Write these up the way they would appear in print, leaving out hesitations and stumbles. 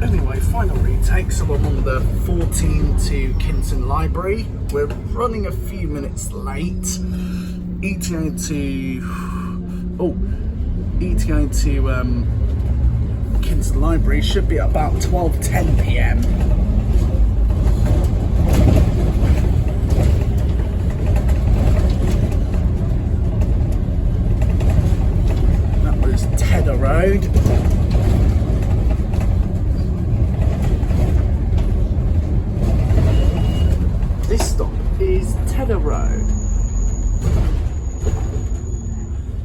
Anyway, final retake. So I'm on the 14 to Kinston Library. We're running a few minutes late. ETA to Kinston Library should be at about 12:10 p.m. That was Tedder Road. This stop is Tedder Road.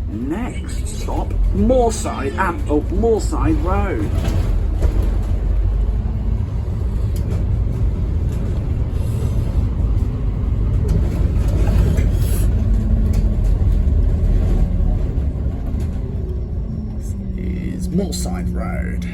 Next stop, Moorside Road. This is Moorside Road.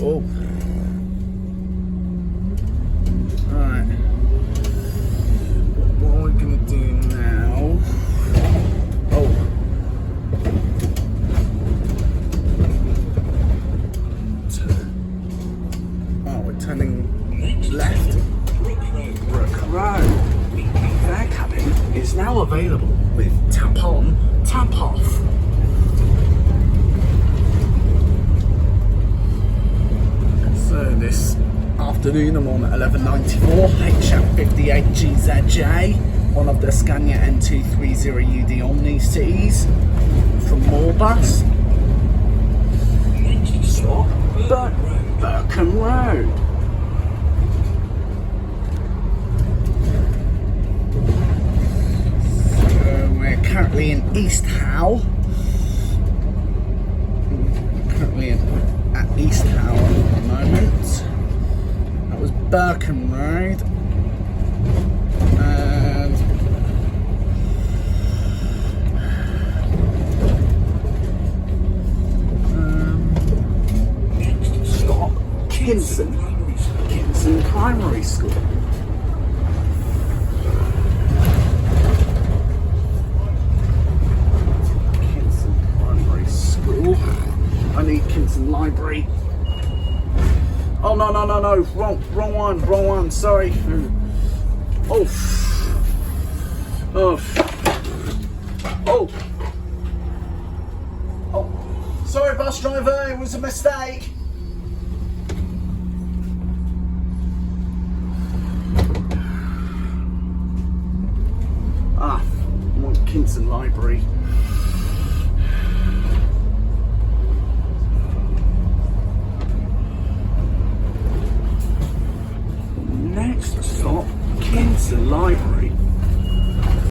Oh. Alright. What are we going to do now? Oh, we're turning left. Brook Road. Their cabin is now available with tap on, tap off. So this afternoon I'm on 1194 HF58 GZJ, one of the Scania N230UD OMNICities from Morebus. Next stop, Burkham Road. So we're currently in East Howe. At East Howe at the moment. That was Burkham Road. And next stop, Kinston Primary School. Kinston Primary School. I need Kinston Library. Oh no, wrong one, sorry. Oh, sorry bus driver, it was a mistake. I want Kinston Library. Next stop, Kinston Library.